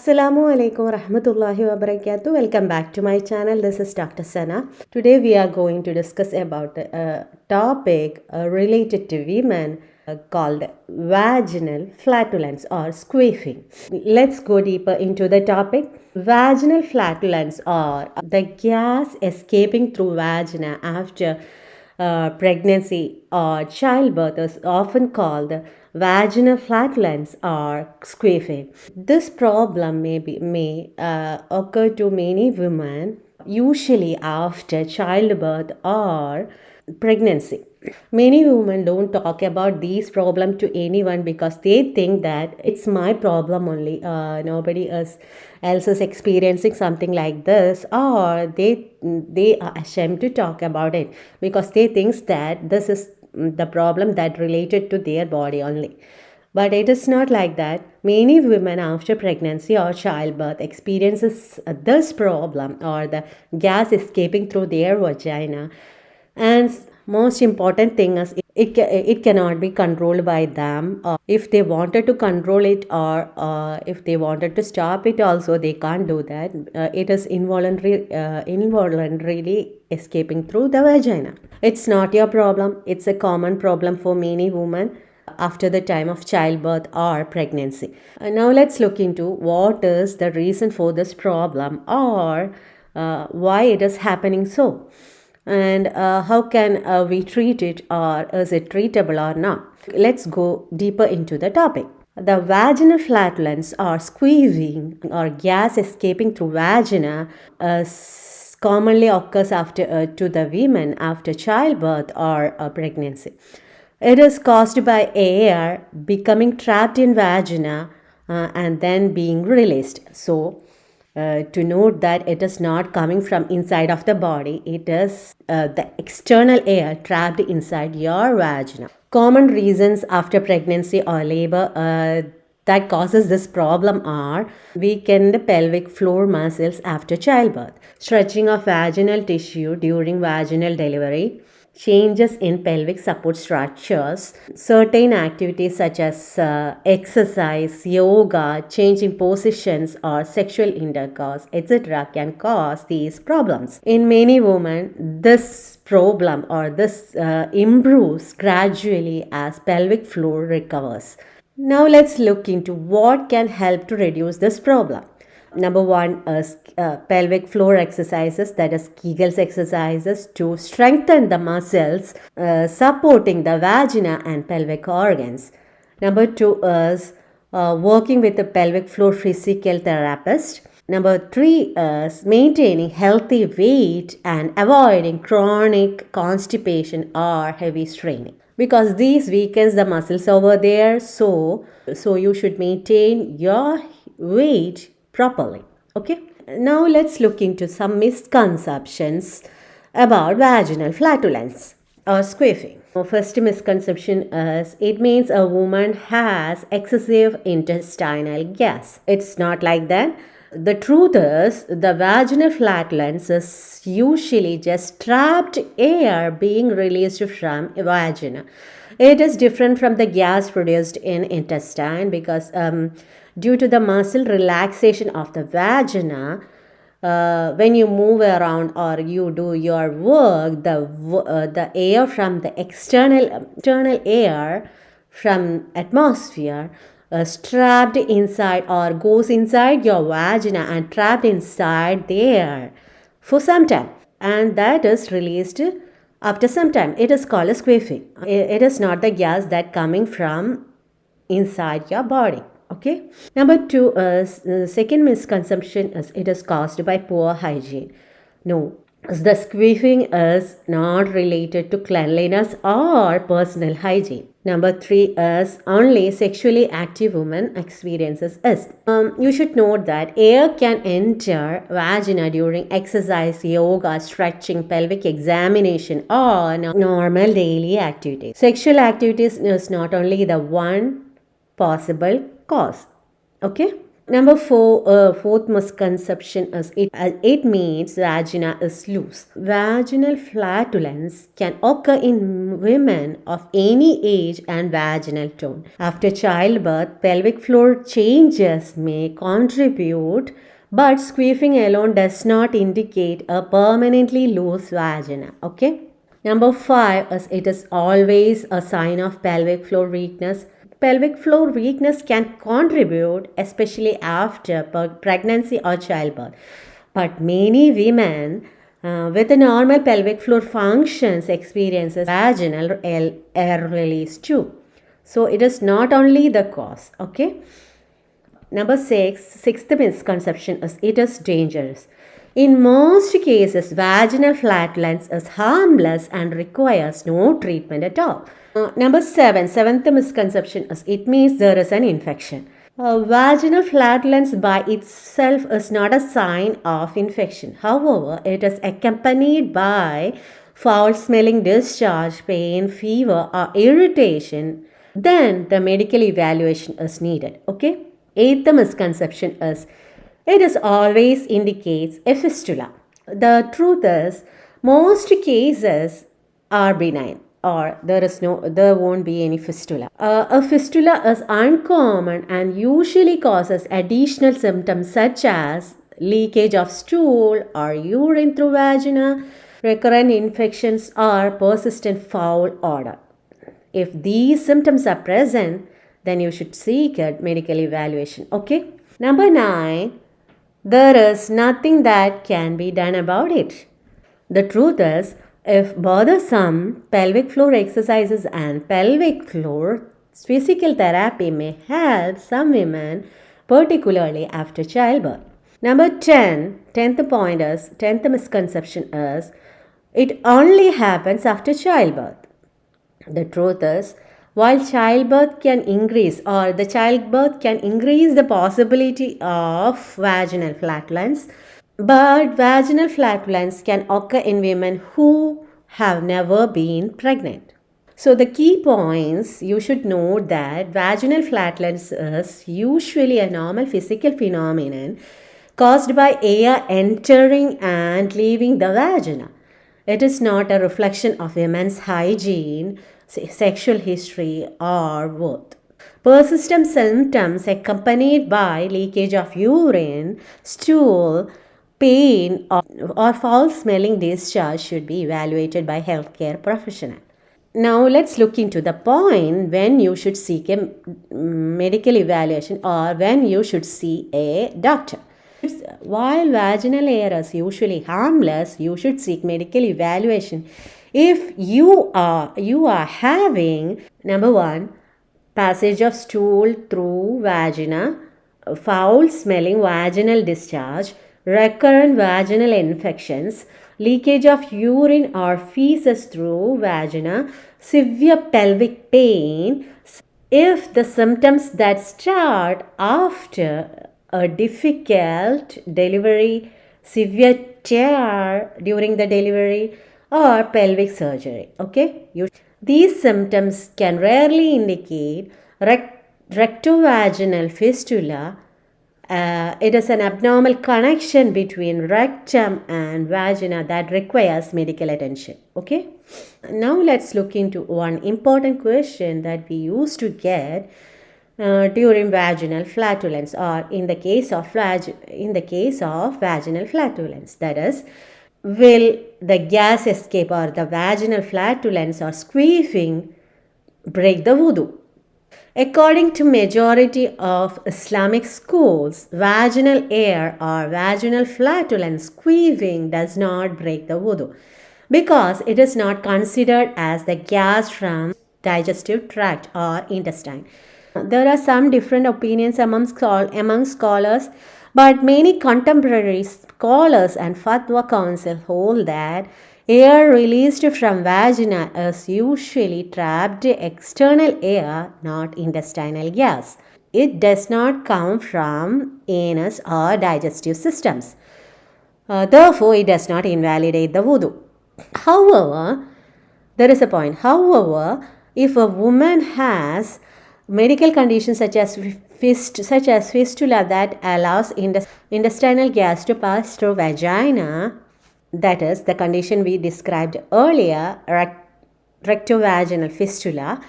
Assalamu alaikum warahmatullahi wabarakatuh. Welcome back to my channel. This is Dr. Sana. Today we are going to discuss about a topic related to women called vaginal flatulence or queefing. Let's go deeper into the topic. Vaginal flatulence or the gas escaping through vagina after pregnancy or childbirth is often called vaginal flatulence or queefing. This problem may occur to many women, usually after childbirth or pregnancy. Many women don't talk about these problems to anyone because they think that it's my problem only. Nobody else is experiencing something like this, or they are ashamed to talk about it because they think that this is the problem that related to their body only. But it is not like that. Many women after pregnancy or childbirth experiences this problem or the gas escaping through their vagina. And most important thing is it cannot be controlled by them. If they wanted to control it or if they wanted to stop it also, they can't do that. It is involuntarily escaping through the vagina. It's not your problem. It's a common problem for many women after the time of childbirth or pregnancy. Now let's look into what is the reason for this problem or why it is happening so. And how can we treat it, or is it treatable or not? Let's go deeper into the topic. The vaginal flatulence or squeezing or gas escaping through vagina commonly occurs to the women after childbirth or pregnancy. It is caused by air becoming trapped in vagina and then being released. So to note that it is not coming from inside of the body, it is the external air trapped inside your vagina. Common reasons after pregnancy or labor that causes this problem are weakened pelvic floor muscles after childbirth, stretching of vaginal tissue during vaginal delivery, changes in pelvic support structures, certain activities such as exercise, yoga, changing positions, or sexual intercourse, etc., can cause these problems. In many women, this problem or this improves gradually as pelvic floor recovers. Now let's look into what can help to reduce this problem. Number one is pelvic floor exercises, that is Kegels exercises to strengthen the muscles supporting the vagina and pelvic organs. Number two is working with a pelvic floor physical therapist. Number three is maintaining healthy weight and avoiding chronic constipation or heavy straining, because these weakens the muscles over there. So you should maintain your weight properly. Okay, now let's look into some misconceptions about vaginal flatulence or queefing. First misconception is it means a woman has excessive intestinal gas. It's not like that. The truth is, the vaginal flatulence is usually just trapped air being released from a vagina. It is different from the gas produced in intestine because due to the muscle relaxation of the vagina, when you move around or you do your work, the air from the external air from atmosphere trapped inside or goes inside your vagina and trapped inside there for some time, and that is released after some time. It is called as queefing. It is not the gas that coming from inside your body. Okay. Number two is the second misconception is it is caused by poor hygiene. No, the queefing is not related to cleanliness or personal hygiene. Number three is only sexually active women experiences this. You should note that air can enter vagina during exercise, yoga, stretching, pelvic examination, or normal daily activities. Sexual activities is not only the one possible cause. Okay. Number four, fourth misconception is it means vagina is loose. Vaginal flatulence can occur in women of any age and vaginal tone. After childbirth, pelvic floor changes may contribute, but queefing alone does not indicate a permanently loose vagina. Okay. Number five is it is always a sign of pelvic floor weakness. Pelvic floor weakness can contribute, especially after pregnancy or childbirth. But many women with a normal pelvic floor functions experiences vaginal air release too. So it is not only the cause. Okay. Number sixth misconception is it is dangerous. In most cases, vaginal flatulence is harmless and requires no treatment at all. Number seventh misconception is it means there is an infection. Vaginal flatulence by itself is not a sign of infection. However, it is accompanied by foul smelling discharge, pain, fever, or irritation. Then the medical evaluation is needed. Okay. Eighth misconception is it is always indicates a fistula. The truth is most cases are benign or there won't be any fistula. A fistula is uncommon and usually causes additional symptoms such as leakage of stool or urine through vagina, recurrent infections, or persistent foul odor. If these symptoms are present, then you should seek a medical evaluation. Okay. Number 9, there is nothing that can be done about it. The truth is, if bothersome, pelvic floor exercises and pelvic floor physical therapy may help some women, particularly after childbirth. Number 10th misconception is, it only happens after childbirth. The truth is, while childbirth can increase the possibility of vaginal flatulence, but vaginal flatulence can occur in women who have never been pregnant. So the key points you should note that vaginal flatulence is usually a normal physical phenomenon caused by air entering and leaving the vagina. It is not a reflection of women's hygiene, sexual history, or worth. Persistent symptoms accompanied by leakage of urine, stool, pain, or foul smelling discharge should be evaluated by healthcare professional. Now let's look into the point when you should seek a medical evaluation or when you should see a doctor. While vaginal air is usually harmless, you should seek medical evaluation if you are having number 1, passage of stool through vagina, foul smelling vaginal discharge, recurrent vaginal infections, leakage of urine or feces through vagina, severe pelvic pain. If the symptoms that start after a difficult delivery, severe tear during the delivery, or pelvic surgery. Okay, these symptoms can rarely indicate rectovaginal fistula. It is an abnormal connection between rectum and vagina that requires medical attention. Okay, now let's look into one important question that we used to get during vaginal flatulence, or in the case of vaginal flatulence, that is, will the gas escape or the vaginal flatulence or queefing break the wudu? According to majority of Islamic schools, vaginal air or vaginal flatulence queefing does not break the wudu because it is not considered as the gas from digestive tract or intestine. There are some different opinions among scholars, but many contemporary scholars and Fatwa Council hold that air released from vagina is usually trapped external air, not intestinal gas. It does not come from anus or digestive systems. Therefore, it does not invalidate the wudu. However, there is a point. However, if a woman has medical conditions such as such as fistula that allows intestinal gas to pass through vagina, that is the condition we described earlier, rectovaginal fistula.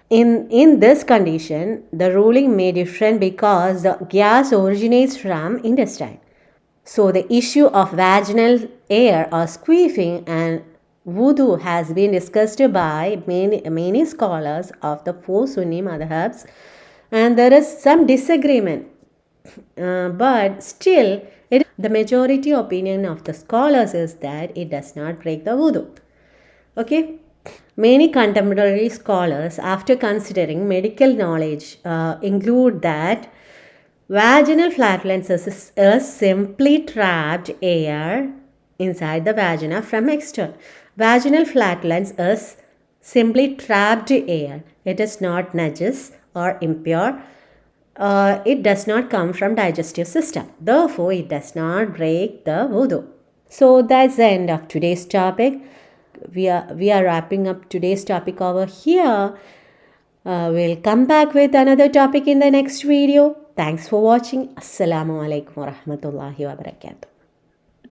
In this condition, the ruling may differ because the gas originates from intestine. So the issue of vaginal air or queefing and wudu has been discussed by many scholars of the four Sunni madhabs, and there is some disagreement. But still, the majority opinion of the scholars is that it does not break the wudu. Okay. Many contemporary scholars, after considering medical knowledge, include that vaginal flatulence is simply trapped air inside the vagina from external. Vaginal flatulence is simply trapped air. It is not najis or impure. It does not come from digestive system. Therefore, it does not break the wudu. So that's the end of today's topic. We are wrapping up today's topic over here. We'll come back with another topic in the next video. Thanks for watching. Assalamu alaikum wa rahmatullahi wa barakatuh.